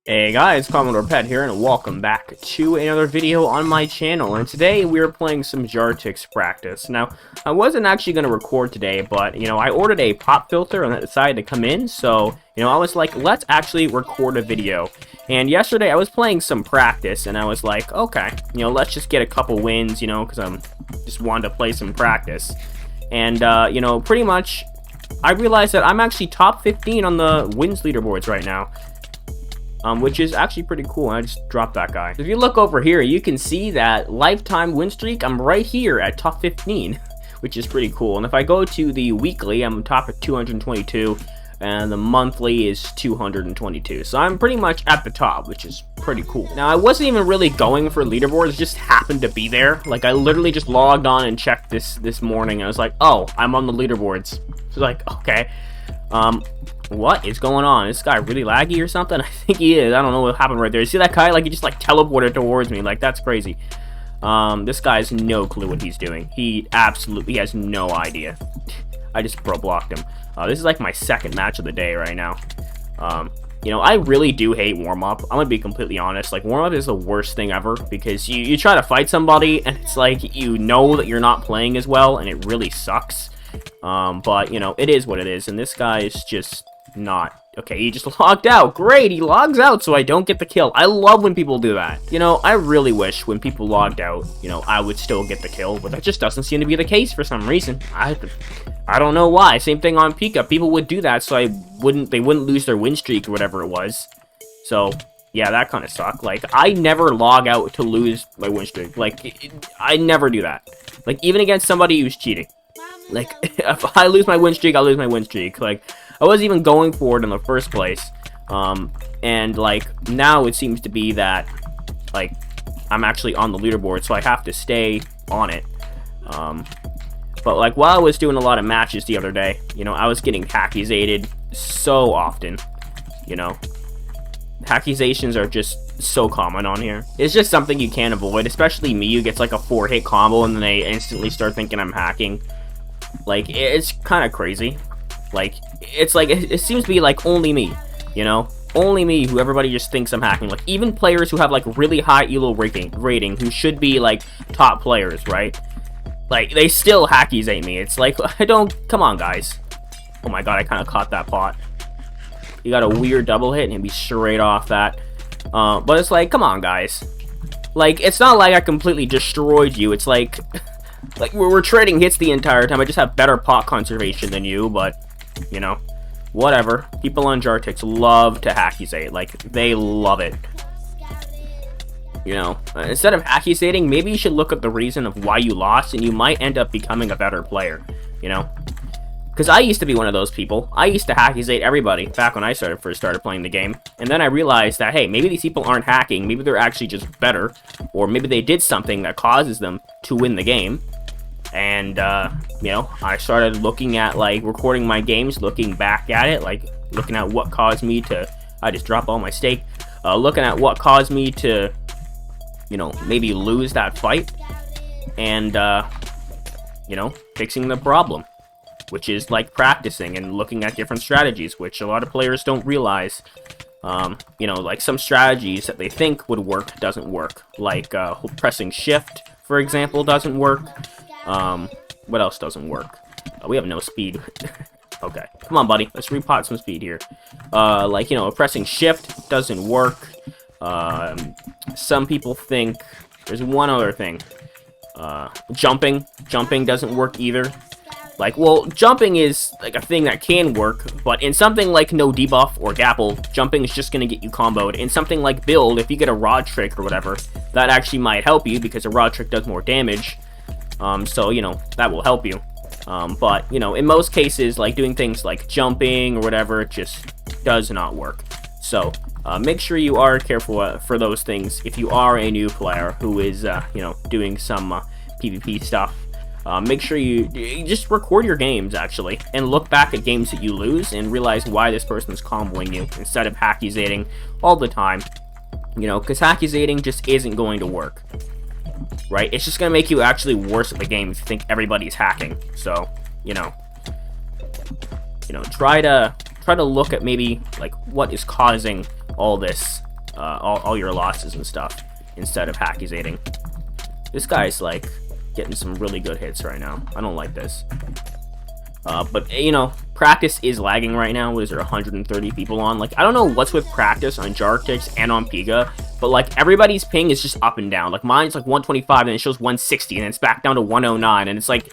Hey guys, CommodorePET here, and welcome back to another video on my channel. And today we are playing some Jartex Practice. Now, I wasn't actually going to record today, but, I ordered a pop filter and that decided to come in, so, I was like, let's actually record a video. And yesterday I was playing some practice, and I was like, okay, let's just get a couple wins, because I'm just wanted to play some practice. And, pretty much, I realized that I'm actually top 15 on the wins leaderboards right now. Which is actually pretty cool. I just dropped that guy. If you look over here, you can see that lifetime win streak, I'm right here at top 15, which is pretty cool. And if I go to the weekly, I'm top at 222, and the monthly is 222. So I'm pretty much at the top, which is pretty cool. Now, I wasn't even really going for leaderboards, just happened to be there. Like, I literally just logged on and checked this morning. I was like, oh, I'm on the leaderboards. So like, okay. What is going on? Is this guy really laggy or something? I think he is. I don't know what happened right there. You see that guy? Like, he just, teleported towards me. Like, that's crazy. This guy has no clue what he's doing. He absolutely has no idea. I just pro-blocked him. This is, my second match of the day right now. I really do hate warm-up. I'm gonna be completely honest. Warm-up is the worst thing ever, because you try to fight somebody, and it's like, you know that you're not playing as well, and it really sucks. But, it is what it is, and this guy is just not. Okay, he just logged out. Great, he logs out so I don't get the kill. I love when people do that. I really wish when people logged out, I would still get the kill, but that just doesn't seem to be the case for some reason. I don't know why. Same thing on Pika. People would do that so they wouldn't lose their win streak or whatever it was. So, yeah, that kind of sucked. I never log out to lose my win streak. I never do that. Even against somebody who's cheating. If I lose my win streak, I'll lose my win streak. I wasn't even going for it in the first place. And, now it seems to be that, I'm actually on the leaderboard, so I have to stay on it. But, while I was doing a lot of matches the other day, I was getting hackizated so often, Hackizations are just so common on here. It's just something you can't avoid, especially me who gets, a 4-hit combo and then they instantly start thinking I'm hacking. It's kind of crazy. It seems to be, only me, Only me who everybody just thinks I'm hacking. Even players who have, really high elo rating, who should be, top players, right? They still hackizate me. It's come on, guys. Oh my god, I kind of caught that pot. You got a weird double hit and he'd be straight off that. But it's come on, guys. It's not like I completely destroyed you. It's we're trading hits the entire time. I just have better pot conservation than you, but, whatever. People on Jartex love to hackizate. They love it. Instead of hackizating, maybe you should look at the reason of why you lost, and you might end up becoming a better player, Because I used to be one of those people. I used to hackizate everybody back when I first started playing the game. And then I realized that, hey, maybe these people aren't hacking. Maybe they're actually just better. Or maybe they did something that causes them to win the game. And, I started looking at, recording my games, looking back at it, looking at what caused me to, I just dropped all my steak, looking at what caused me to, maybe lose that fight, and, fixing the problem, which is, practicing and looking at different strategies, which a lot of players don't realize. Some strategies that they think would work doesn't work, pressing shift, for example, doesn't work. What else doesn't work? We have no speed. Okay, come on, buddy. Let's repot some speed here. Pressing shift doesn't work. Some people think there's one other thing. Jumping doesn't work either. Well, jumping is, a thing that can work, but in something like no debuff or gapple, jumping is just gonna get you comboed. In something like build, if you get a rod trick or whatever, that actually might help you, because a rod trick does more damage. So, that will help you. But, in most cases, doing things like jumping or whatever, it just does not work. So, make sure you are careful for those things if you are a new player who is, doing some PvP stuff. Make sure you just record your games, actually, and look back at games that you lose and realize why this person's comboing you instead of hackizating all the time. Because hackizating just isn't going to work. Right? It's just gonna make you actually worse at the game if you think everybody's hacking. So, try to look at maybe what is causing all this all your losses and stuff instead of hackizating. This guy's like getting some really good hits right now. I don't like this. But you know, practice is lagging right now. What is there, 130 people on? Like, I don't know what's with practice on Jartex and on Piga, but like everybody's ping is just up and down. Like mine's like 125 and it shows 160 and it's back down to 109, and it's like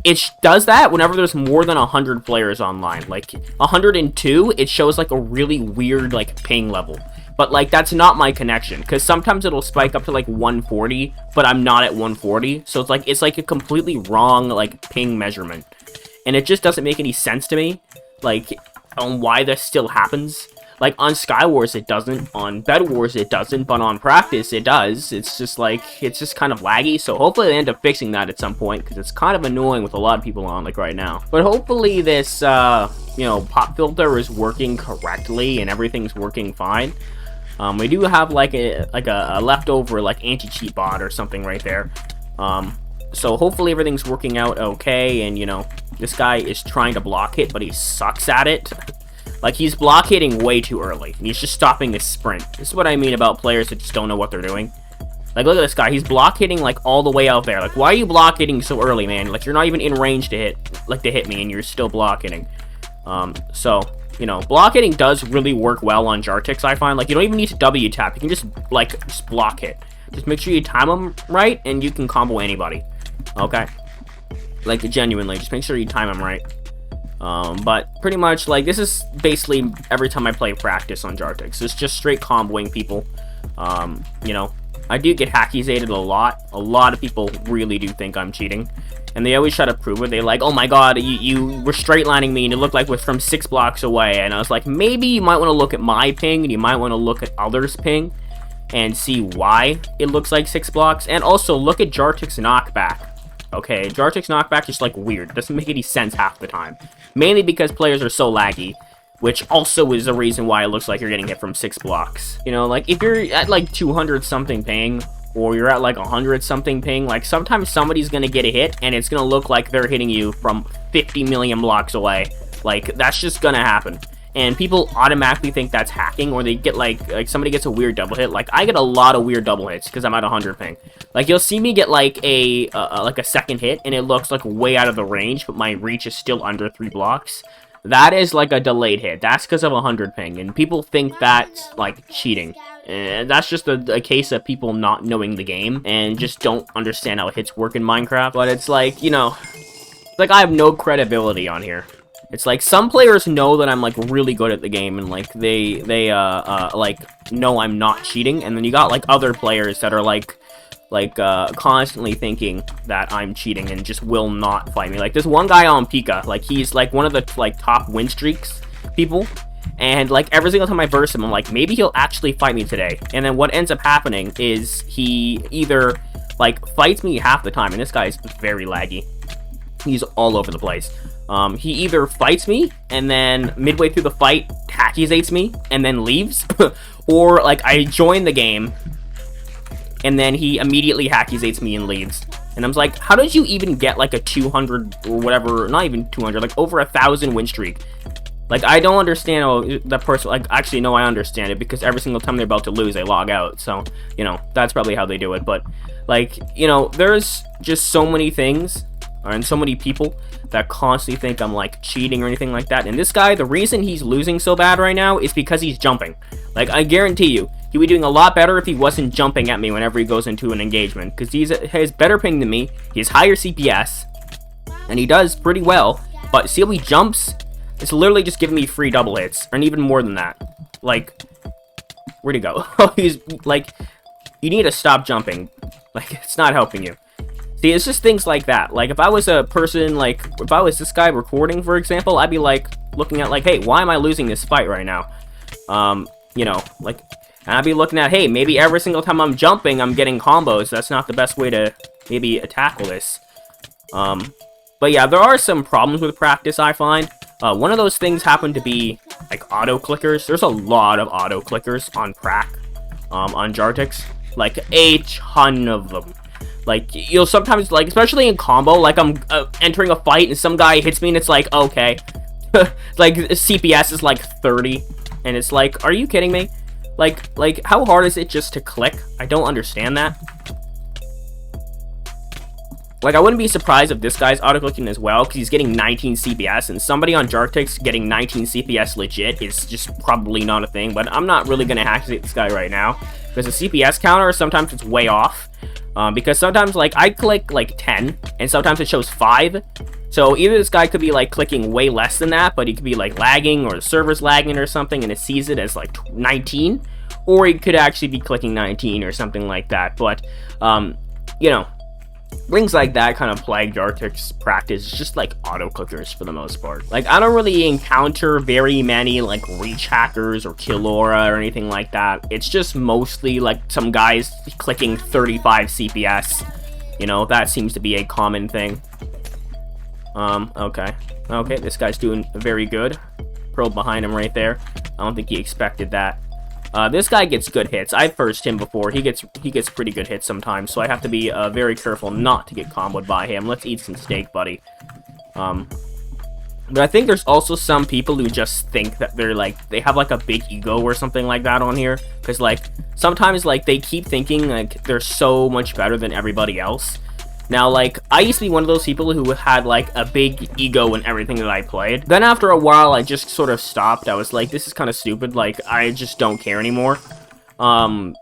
it does that whenever there's more than 100 players online. Like 102, it shows like a really weird like ping level. But like that's not my connection, because sometimes it'll spike up to like 140, but I'm not at 140, so it's like a completely wrong like ping measurement. And it just doesn't make any sense to me, like, on why this still happens. Like, on Skywars it doesn't, on Bed Wars it doesn't, but on Practice it does. It's just, like, it's just kind of laggy, so hopefully they end up fixing that at some point, because it's kind of annoying with a lot of people on, like, right now. But hopefully this, you know, pop filter is working correctly, and everything's working fine. We do have, like a leftover, like, anti-cheat bot or something right there. So hopefully everything's working out okay, and, you know, this guy is trying to block hit, but he sucks at it. Like, he's block hitting way too early, and he's just stopping his sprint. This is what I mean about players that just don't know what they're doing. Like, look at this guy. He's block hitting, like, all the way out there. Like, why are you block hitting so early, man? Like, you're not even in range to hit me, and you're still block hitting. So, you know, block hitting does really work well on Jartex, I find. Like, you don't even need to W tap. You can just block hit. Just make sure you time them right, and you can combo anybody. Okay? Like, genuinely, just make sure you time them right. But pretty much, like, this is basically every time I play practice on Jartex. It's just straight comboing people. You know, I do get hackizated a lot. A lot of people really do think I'm cheating. And they always try to prove it. They're like, oh my god, you were straight lining me and it looked like we're from 6 blocks away. And I was like, maybe you might want to look at my ping and you might want to look at others' ping and see why it looks like 6 blocks. And also look at Jartex knockback. Okay, Jartex knockback is like weird. It doesn't make any sense half the time. Mainly because players are so laggy, which also is the reason why it looks like you're getting hit from 6 blocks. You know, like if you're at like 200 something ping, or you're at like 100 something ping, like sometimes somebody's gonna get a hit and it's gonna look like they're hitting you from 50 million blocks away. Like, that's just gonna happen. And people automatically think that's hacking, or they get like somebody gets a weird double hit. Like, I get a lot of weird double hits because I'm at 100 ping. Like, you'll see me get like a second hit and it looks like way out of the range, but my reach is still under 3 blocks. That is like a delayed hit. That's because of 100 ping, and people think that's like cheating. And that's just a case of people not knowing the game and just don't understand how hits work in Minecraft. But it's like, you know, like I have no credibility on here. It's like some players know that I'm like really good at the game, and like they like know I'm not cheating, and then you got like other players that are like constantly thinking that I'm cheating and just will not fight me. Like this one guy on Pika, like he's like one of the like top Winstreaks people, and like every single time I verse him, I'm like, maybe he'll actually fight me today. And then what ends up happening is he either like fights me half the time, and this guy is very laggy. He's all over the place. He either fights me, and then midway through the fight, hackizates me, and then leaves. Or, like, I join the game, and then he immediately hackizates me and leaves. And I'm like, how did you even get, like, a 200, or whatever, not even 200, like, over 1,000 win streak? Like, I don't understand how that person, like, actually, no, I understand it, because every single time they're about to lose, they log out. So, you know, that's probably how they do it. But, like, you know, there's just so many things, and so many people that constantly think I'm like cheating or anything like that. And this guy, the reason he's losing so bad right now is because he's jumping. Like, I guarantee you, he'd be doing a lot better if he wasn't jumping at me whenever he goes into an engagement, because he has better ping than me, he has higher CPS, and he does pretty well. But see how he jumps? It's literally just giving me free double hits, and even more than that. Like, where'd he go? He's like, you need to stop jumping. Like, it's not helping you. See, it's just things like that. Like, if I was a person, like, if I was this guy recording, for example, I'd be, like, looking at, like, hey, why am I losing this fight right now? You know, like, and I'd be looking at, hey, maybe every single time I'm jumping, I'm getting combos. That's not the best way to maybe tackle this. But yeah, there are some problems with practice, I find. One of those things happened to be, like, auto-clickers. There's a lot of auto-clickers on Prac, on Jartex. Like, a ton of them. Like, you'll sometimes, like, especially in combo, like, I'm entering a fight and some guy hits me and it's like, okay. Like, CPS is like 30. And it's like, are you kidding me? Like, how hard is it just to click? I don't understand that. Like, I wouldn't be surprised if this guy's auto-clicking as well, because he's getting 19 CPS, and somebody on Jartex getting 19 CPS legit is just probably not a thing, but I'm not really going to activate this guy right now, because the CPS counter, sometimes it's way off, because sometimes, like, I click, like, 10, and sometimes it shows 5, so either this guy could be, like, clicking way less than that, but he could be, like, lagging, or the server's lagging or something, and it sees it as, like, 19, or he could actually be clicking 19 or something like that, but, you know, things like that kind of plague Jartex Practice. It's just like auto clickers for the most part. Like, I don't really encounter very many like reach hackers or kill aura or anything like that. It's just mostly like some guys clicking 35 CPS. You know, that seems to be a common thing. Okay, this guy's doing very good. Probe behind him right there. I don't think he expected that. This guy gets good hits. I've first him before. He gets pretty good hits sometimes, so I have to be very careful not to get comboed by him. Let's eat some steak, buddy. But I think there's also some people who just think that they're like, they have like a big ego or something like that on here, because like sometimes like they keep thinking like they're so much better than everybody else. Now, like, I used to be one of those people who had, like, a big ego in everything that I played. Then after a while, I just sort of stopped. I was like, this is kind of stupid. Like, I just don't care anymore. And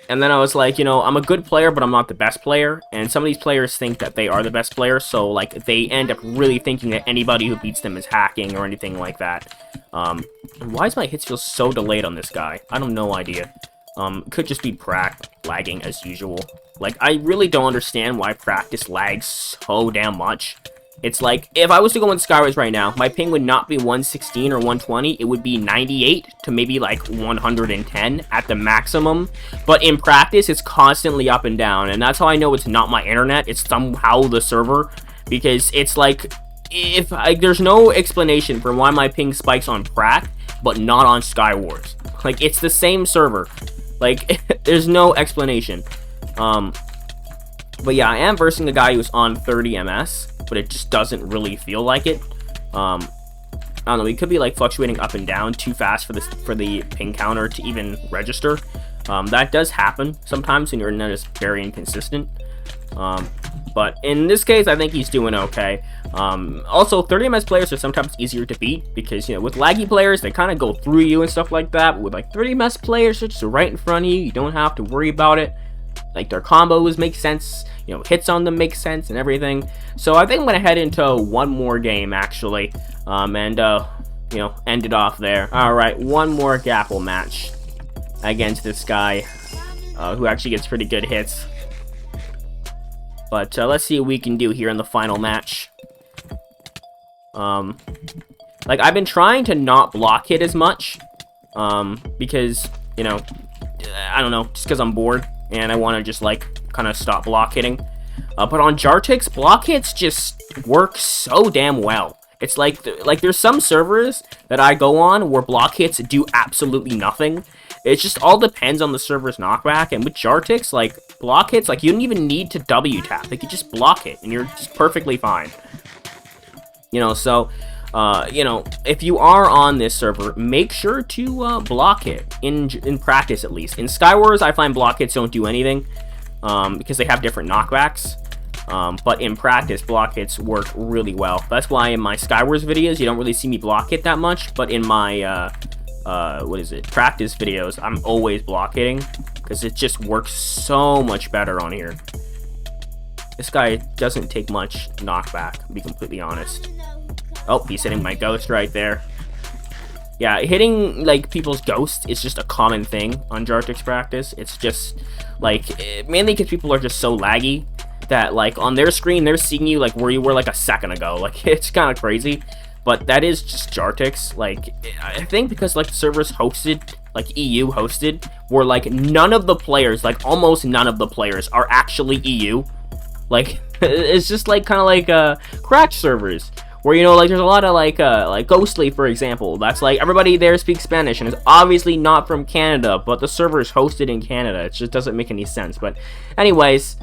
then I was like, you know, I'm a good player, but I'm not the best player. And some of these players think that they are the best player, so, like, they end up really thinking that anybody who beats them is hacking or anything like that. Why does my hits feel so delayed on this guy? I have no idea. Could just be lagging as usual. Like, I really don't understand why practice lags so damn much. It's like, if I was to go in Skywars right now, my ping would not be 116 or 120, it would be 98 to maybe like 110 at the maximum. But in practice, it's constantly up and down, and that's how I know it's not my internet, it's somehow the server. Because it's like, there's no explanation for why my ping spikes on Prac, but not on Skywars. Like, it's the same server. Like, there's no explanation. But yeah, I am versing a guy who's on 30 MS, but it just doesn't really feel like it. I don't know, he could be like fluctuating up and down too fast for the ping counter to even register. That does happen sometimes when your internet is very inconsistent. But in this case, I think he's doing okay. Also, 30 MS players are sometimes easier to beat because, you know, with laggy players, they kind of go through you and stuff like that. But with like 30 MS players, they're just right in front of you. You don't have to worry about it. Like, their combos make sense, you know, hits on them make sense and everything. So I think I'm going to head into one more game, actually, and, you know, end it off there. Alright, one more Gapple match against this guy, who actually gets pretty good hits. But, let's see what we can do here in the final match. Like, I've been trying to not block hit as much, because, you know, I don't know, just because I'm bored. And I want to just, like, kind of stop block hitting. But on Jartex, block hits just work so damn well. It's like there's some servers that I go on where block hits do absolutely nothing. It just all depends on the server's knockback. And with Jartex, like, block hits, like, you don't even need to W tap. Like, you just block it, and you're just perfectly fine. You know, so... you know, if you are on this server, make sure to block it in practice at least. In Skywars, I find block hits don't do anything because they have different knockbacks. But in practice, block hits work really well. That's why in my Skywars videos, you don't really see me block hit that much. But in my practice videos, I'm always block hitting because it just works so much better on here. This guy doesn't take much knockback, to be completely honest. Oh, he's hitting my ghost right there. Yeah, hitting, like, people's ghosts is just a common thing on Jartex Practice. It's just, like, mainly because people are just so laggy that, like, on their screen, they're seeing you, like, where you were, like, a second ago. Like, it's kind of crazy. But that is just Jartex. Like, I think because, like, the servers hosted, like, EU hosted, where, like, none of the players, like, almost none of the players are actually EU. Like, it's just, like, kind of like, cracked servers. Where, you know, like, there's a lot of, like Ghostly, for example. That's, like, everybody there speaks Spanish, and is obviously not from Canada, but the server is hosted in Canada. It just doesn't make any sense. But, anyways,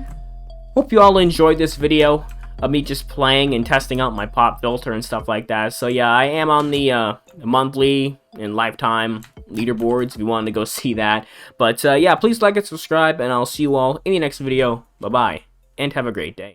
hope you all enjoyed this video of me just playing and testing out my pop filter and stuff like that. So, yeah, I am on the, monthly and lifetime leaderboards if you wanted to go see that. But yeah, please like and subscribe, and I'll see you all in the next video. Bye-bye, and have a great day.